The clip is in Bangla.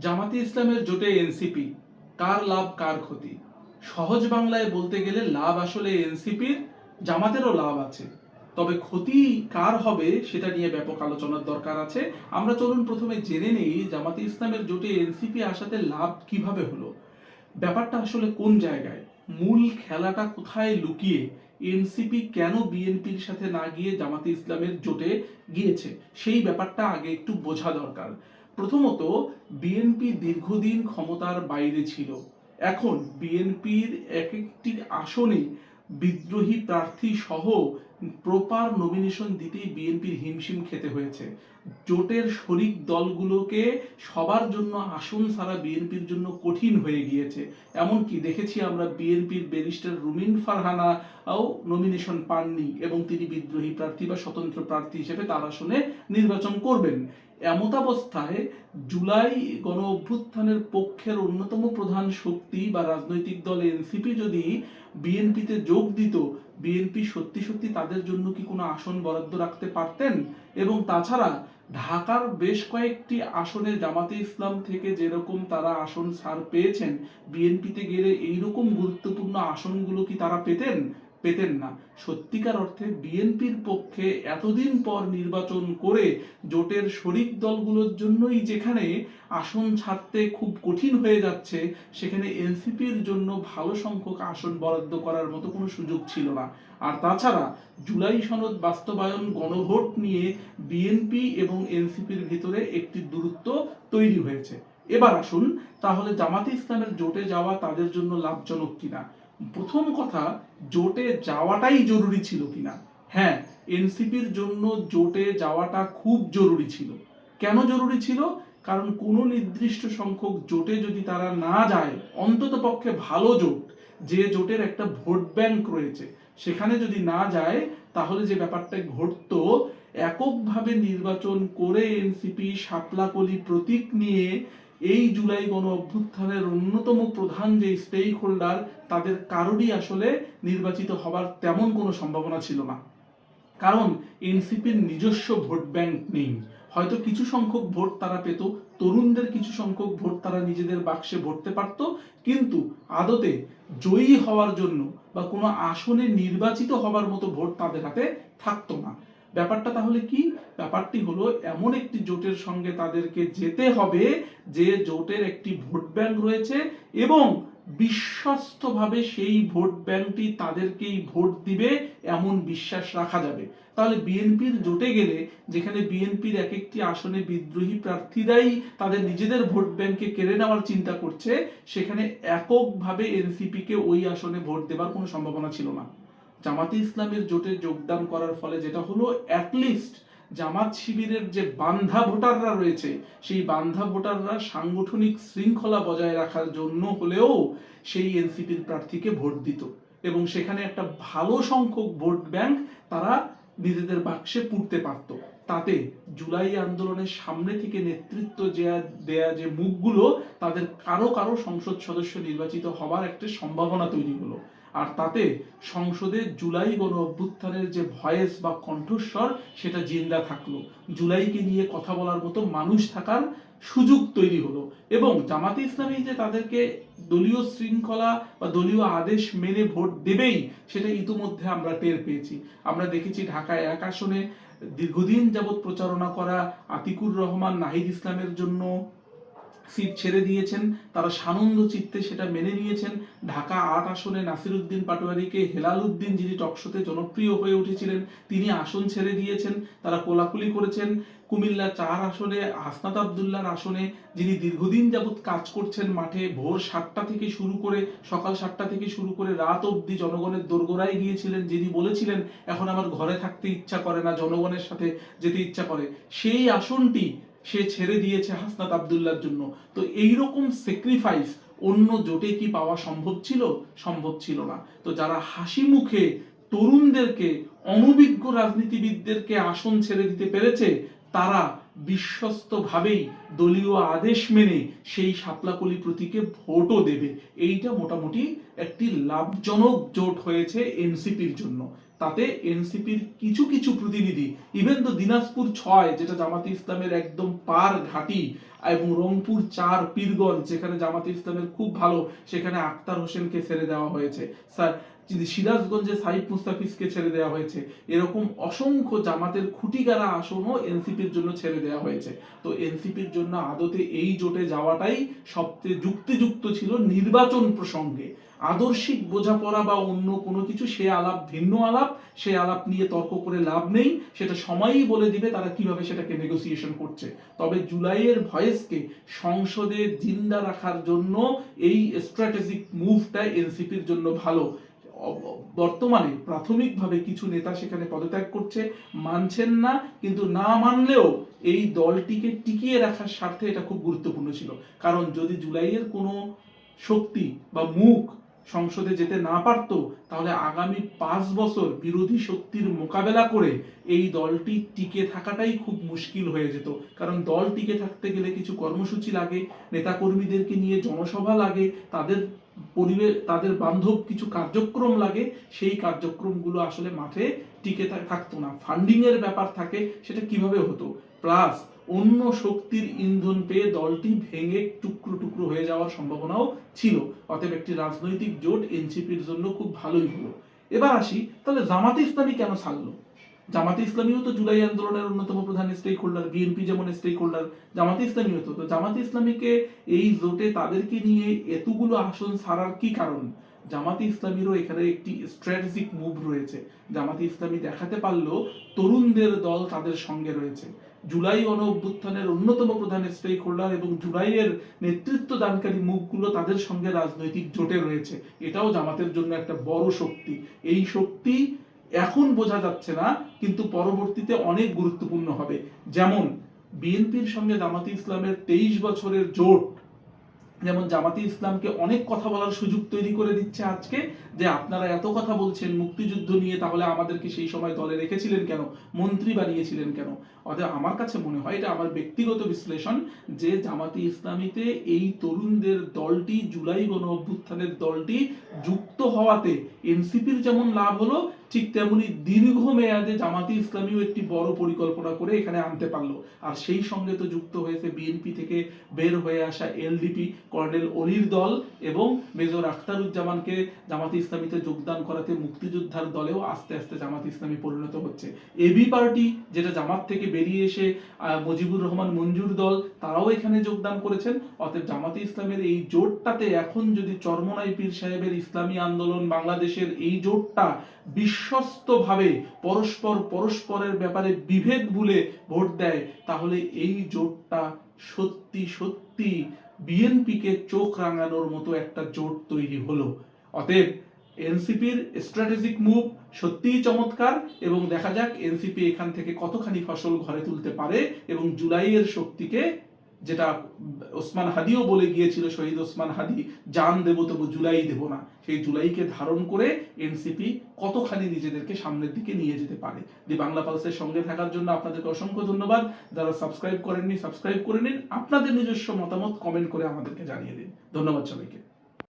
জামাতে ইসলামের জোটে এনসিপি, কার লাভ কার ক্ষতি? সহজ বাংলায় বলতে গেলে লাভ আসলে এনসিপির, জামাতেরও লাভ আছে, তবে ক্ষতি কার হবে সেটা নিয়ে ব্যাপক আলোচনার দরকার আছে। আমরা চলুন প্রথমে জেনে নেই জামাতে ইসলামের জোটে এনসিপি আসাতে লাভ কিভাবে হলো। ব্যাপারটা আসলে কোন জায়গায়, মূল খেলাটা কোথায় লুকিয়ে এনসিপি কেন বিএনপির সাথে না গিয়ে জামাতে ইসলামের জোটে গিয়েছে, সেই ব্যাপারটা আগে একটু বোঝা দরকার। প্রথমত, বিএনপি দীর্ঘদিন ক্ষমতার বাইরে ছিল। এখন বিএনপির এক একটি আসনে বিদ্রোহী প্রার্থী সহ প্রপার নমিনেশন দিতেই বিএনপির হিমশিম খেতে হয়েছে। জোটের শরিক দলগুলোকে সবার জন্য আসন ছাড়া বিএনপির জন্য কঠিন হয়ে গিয়েছে। এমনকি দেখেছি আমরা বিএনপির ব্যারিস্টার রুমিন ফারহানাও নমিনেশন পাননি এবং তিনি বিদ্রোহী প্রার্থী বা স্বতন্ত্র প্রার্থী হিসেবে তার আসনে নির্বাচন করবেন। এমতাবস্থায় জুলাই গণ অভ্যুত্থানের পক্ষের অন্যতম প্রধান শক্তি বা রাজনৈতিক দল এনসিপি যদি বিএনপিতে যোগ দিত, বিএনপি সত্যি সত্যি তাদের জন্য কি কোনো আসন বরাদ্দ রাখতে পারতেন? এবং তাছাড়া ঢাকার বেশ কয়েকটি আসনে জামাতে ইসলাম থেকে যেরকম তারা আসন ছাড় পেয়েছেন, বিএনপিতে গেলে এইরকম গুরুত্বপূর্ণ আসনগুলো কি তারা পেতেন? পেতেন না। সত্যিকার অর্থে বিএনপির পক্ষে এতদিন পর নির্বাচন করে জোটের শরিক দলগুলোর জন্যই যেখানে আসন ছাড়তে খুব কঠিন হয়ে যাচ্ছে, সেখানে এনসিপির জন্য ভালো সংখ্যক আসন বরাদ্দ করার মতো কোনো সুযোগ ছিল না। আর তাছাড়া জুলাই সনদ বাস্তবায়ন গণভোট নিয়ে বিএনপি এবং এনসিপির ভিতরে একটি দূরত্ব তৈরি হয়েছে। এবার আসুন তাহলে জামাতে ইসলামের জোটে যাওয়া তাদের জন্য লাভজনক কিনা। প্রথম কথা, জোটে যাওয়াটাই জরুরি ছিল কিনা। হ্যাঁ, এনসিপির জন্য জোটে যাওয়াটা খুব জরুরি ছিল। কেন জরুরি ছিল? কারণ কোনো নির্দিষ্ট সংখ্যক জোটে যদি তারা না যায়, অন্তত পক্ষে ভালো জোট, যে জোটের একটা ভোট ব্যাংক রয়েছে, সেখানে যদি না যায়, তাহলে যে ব্যাপারটা ঘটতো, এককভাবে নির্বাচন করে এনসিপি শাপলাকলি প্রতীক নিয়ে এই জুলাই গণ অভ্যুত্থানের অন্যতম প্রধান যে স্টেক হোল্ডার, তাদের কারোরই আসলে নির্বাচিত হবার তেমন কোনো সম্ভাবনা ছিল না। কারণ এনসিপির নিজস্ব ভোট ব্যাংক নেই। হয়তো কিছু সংখ্যক ভোট তারা পেত, তরুণদের কিছু সংখ্যক ভোট তারা নিজেদের বাক্সে ভরতে পারত, কিন্তু আদতে জয়ী হওয়ার জন্য বা কোনো আসনে নির্বাচিত হবার মতো ভোট তাদের হাতে থাকতো না। ব্যাপারটা তাহলে কি? ব্যাপারটি হলো এমন একটি জোটের সঙ্গে তাদেরকে যেতে হবে যে জোটের একটি ভোট ব্যাংক রয়েছে এবং বিশ্বস্তভাবে সেই ভোট ব্যাংকটি তাদেরকেই ভোট দিবে এমন বিশ্বাস রাখা যাবে। তাহলে বিএনপির জোটে গেলে, যেখানে বিএনপির এক একটি আসনে বিদ্রোহী প্রার্থীরাই তাদের নিজেদের ভোট ব্যাংকে কেড়ে নেওয়ার চিন্তা করছে, সেখানে এককভাবে এনসিপিকে ওই আসনে ভোট দেবার কোনো সম্ভাবনা ছিল না। জামাতে ইসলামের জোটে যোগদান করার ফলে যেটা হলো, অ্যাটলিস্ট জামাত শিবিরের যে বান্ধা ভোটাররা রয়েছে, সেই বান্ধা ভোটাররা সাংগঠনিক শৃঙ্খলা বজায় রাখার জন্য হলেও সেই এনসিপির প্রার্থীকে ভোট দিত এবং সেখানে একটা ভালো সংখ্যক ভোট ব্যাংক তারা নিজেদের বাক্সে পুড়তে পারত। তাতে জুলাই আন্দোলনের সামনে থেকে নেতৃত্ব দেয়া যে মুখগুলো, তাদের কারো কারো সংসদ সদস্য নির্বাচিত হবার একটা সম্ভাবনা তৈরি হলো। আর তাতে সংসদে জুলাই গণ অভ্যুত্থানের যে ভয়েস বা কণ্ঠস্বর, সেটা জিন্দা থাকলো। জুলাইকে নিয়ে কথা বলার মতো মানুষ থাকার সুযোগ তৈরি হলো এবং জামাতে ইসলামী যে তাদেরকে দলীয় শৃঙ্খলা বা দলীয় আদেশ মেনে ভোট দেবেই, সেটা ইতিমধ্যে আমরা টের পেয়েছি। আমরা দেখেছি ঢাকায় এক আসনে দীর্ঘদিন যাবৎ প্রচারণা করা আতিকুর রহমান নাহিদ ইসলামের জন্য সিট ছেড়ে দিয়েছেন, তারা সানন্দ চিত্তে সেটা মেনে নিয়েছেন। ঢাকা ৮ আসনে নাসির উদ্দিন পাটোয়ারিকে হেলাল উদ্দিন, যিনি টকশোতে জনপ্রিয় হয়ে উঠেছিলেন, তিনি আসন ছেড়ে দিয়েছেন, তারা কোলাকুলি করেছেন। কুমিল্লা ৪ আসনে হাসনাত আবদুল্লাহর আসনে, যিনি দীর্ঘদিন যাবৎ কাজ করছেন মাঠে, ভোর ৭টা থেকে শুরু করে সকাল ৭টা থেকে শুরু করে রাত অবধি জনগণের দোরগোড়ায় গিয়েছিলেন, যিনি বলেছিলেন এখন আমার ঘরে থাকতে ইচ্ছা করে না, জনগণের সাথে যেতে ইচ্ছা করে, সেই আসনটি সে ছেড়ে দিয়েছে হাসনাত আবদুল্লাহর জন্য। তো এইরকম স্যাক্রিফাইস অন্য জোটে কি পাওয়া সম্ভব ছিল? সম্ভব ছিল না। তো যারা হাসি মুখে তরুণদেরকে, অনভিজ্ঞ রাজনীতিবিদদেরকে আসন ছেড়ে দিতে পেরেছে, তারা বিশ্বস্তভাবেই দলীয় আদেশ মেনে সেই শাপলাকলি প্রতীকে ভোটও দেবে। এইটা মোটামুটি একটি লাভজনক জোট হয়েছে এনসিপির জন্য। তাতে এনসিপির কিছু কিছু প্রতিনিধি, ইভেন তো দিনাজপুর ৬ যেটা জামাতে ইসলামের একদম পার ঘাঁটি, এবং রংপুর ৪ পীরগঞ্জ যেখানে জামাতে ইসলামের খুব ভালো, সেখানে আক্তার হোসেনকে ছেড়ে দেওয়া হয়েছে, সিরাজগঞ্জে সাইফ মুস্তাফিজকে ছেড়ে দেওয়া হয়েছে, এরকম অসংখ্য জামাতের খুঁটিগারা আসনও এনসিপির জন্য ছেড়ে দেওয়া হয়েছে। তো এনসিপির জন্য আদতে এই জোটে যাওয়াটাই সবচেয়ে যুক্তিযুক্ত ছিল নির্বাচন প্রসঙ্গে। আদর্শিক বোঝাপড়া বা অন্য কোনো কিছু, সে আলাপ ভিন্ন আলাপ, সে আলাপ নিয়ে তর্ক করে লাভ নেই, সেটা সময়ই বলে দিবে তারা কিভাবে সেটাকে নেগোসিয়েশন করছে। তবে জুলাইয়ের ভয়েসকে সংসদে জিন্দা রাখার জন্য এই স্ট্র্যাটেজিক মুভটা এনসিপির জন্য ভালো। বর্তমানে প্রাথমিকভাবে কিছু নেতা সেখানে পদত্যাগ করছে, মানছেন না, কিন্তু না মানলেও এই দলটিকে টিকিয়ে রাখার স্বার্থে এটা খুব গুরুত্বপূর্ণ ছিল। কারণ যদি জুলাইয়ের কোনো শক্তি বা মুখ সংসদে যেতে না পারতো, তাহলে আগামী ৫ বছর বিরোধী শক্তির মোকাবেলা করে এই দলটি টিকে থাকাটাই খুব মুশকিল হয়ে যেত। কারণ দল টিকে থাকতে গেলে কিছু কর্মসূচি লাগে, নেতাকর্মীদেরকে নিয়ে জনসভা লাগে, তাদের বান্ধব কিছু কার্যক্রম লাগে, সেই কার্যক্রমগুলো আসলে মাঠে টিকে থাকতো না। ফান্ডিং এর ব্যাপার থাকে, সেটা কিভাবে হতো, প্লাস অন্য শক্তির ইন্ধন পেয়ে দলটি ভেঙে টুকরো টুকরো হয়ে যাওয়ার সম্ভাবনাও ছিল। অতএব একটি রাজনৈতিক জোট এনসিপির জন্য খুব ভালোই হলো। এবার আসি, তাহলে জামাতে ইসলামী কেন ছাড়লো? জামাতে ইসলামীও তো জুলাই আন্দোলনের অন্যতম প্রধান স্টেক হোল্ডার, বিএনপি যেমন স্টেক হোল্ডার, জামাতে ইসলামীও তো। জামাতে ইসলামীকে এই জোটে তাদেরকে নিয়ে এতগুলো আসন ছাড়ার কি কারণ? জামাতে ইসলামীরও এখানে একটি স্ট্র্যাটেজিক মুভ রয়েছে। জামাতে ইসলামী দেখাতে পারলো তরুণদের দল তাদের সঙ্গে রয়েছে। জুলাই গণ অভ্যুত্থানের অন্যতম প্রধান স্টেক হোল্ডার এবং জুলাইয়ের নেতৃত্ব দানকারী মুখগুলো তাদের সঙ্গে রাজনৈতিক জোটে রয়েছে। এটাও জামাতের জন্য একটা বড় শক্তি। এই শক্তি এখন বোঝা যাচ্ছে না, কিন্তু পরবর্তীতে অনেক গুরুত্বপূর্ণ হবে। যেমন বিএনপির সঙ্গে জামাতে ইসলামের 23 বছরের জোট যেমন জামাতে ইসলামকে অনেক কথা বলার সুযোগ তৈরি করে দিচ্ছে আজকে, যে আপনারা এত কথা বলছেন মুক্তিযুদ্ধ নিয়ে, তাহলে আমাদেরকে সেই সময় দলে রেখেছিলেন কেন, মন্ত্রী বানিয়েছিলেন কেন? অতএব আমার কাছে মনে হয়, এটা আমার ব্যক্তিগত বিশ্লেষণ, যে জামাতে ইসলামীতে এই তরুণদের দলটি, জুলাই গণ অভ্যুত্থানের দলটি যুক্ত হওয়াতে এনসিপির যেমন লাভ হলো, ঠিক তেমনি দীর্ঘমেয়াদে জামাতে ইসলামীও একটি বড় পরিকল্পনা করে এখানে আনতে পারলো। আর সেই সঙ্গে তো যুক্ত হয়েছে বিএনপি থেকে বের হয়ে আসা এলডিপি, কর্নেল অলির দল, এবং মেজর আখতারুজ্জামানকে জামাতে ইসলামীতে যোগদান করাতে মুক্তিযোদ্ধার দলেও আস্তে আস্তে জামাতে ইসলামী পরিণত হচ্ছে। এবি পার্টি, যেটা জামাত থেকে বেরিয়ে এসে মুজিবুর রহমান মঞ্জুর দল, তারাও এখানে যোগদান করেছেন। অতএব জামাতে ইসলামের এই জোটটাতে এখন যদি চরমনাই পীর সাহেবের ইসলামী আন্দোলন বাংলাদেশের এই জোটটা বিশ্বস্তভাবে পরস্পরের ব্যাপারে বিভেদ ভুলে ভোট দেয়, তাহলে এই জোটটা সত্যি সত্যি বিএনপিকে চোখ রাঙানোর মতো একটা জোট তৈরি হলো। অতএব এনসিপির স্ট্র্যাটেজিক মুভ সত্যিই চমৎকার, এবং দেখা যাক এনসিপি এখান থেকে কতখানি ফসল ঘরে তুলতে পারে, এবং জুলাইয়ের শক্তিকে, যেটা ওসমান হাদিও বলে গিয়েছিল, শহীদ ওসমান হাদি, জান দেব তবু জুলাই দেব না, সেই জুলাইকে ধারণ করে এনসিপি কতখানি নিজেদেরকে সামনের দিকে নিয়ে যেতে পারে। দি বাংলা পালসের সঙ্গে থাকার জন্য আপনাদেরকে অসংখ্য ধন্যবাদ। যারা সাবস্ক্রাইব করেননি, সাবস্ক্রাইব করে নিন। আপনাদের নিজস্ব মতামত কমেন্ট করে আমাদেরকে জানিয়ে দিন। ধন্যবাদ সবাইকে।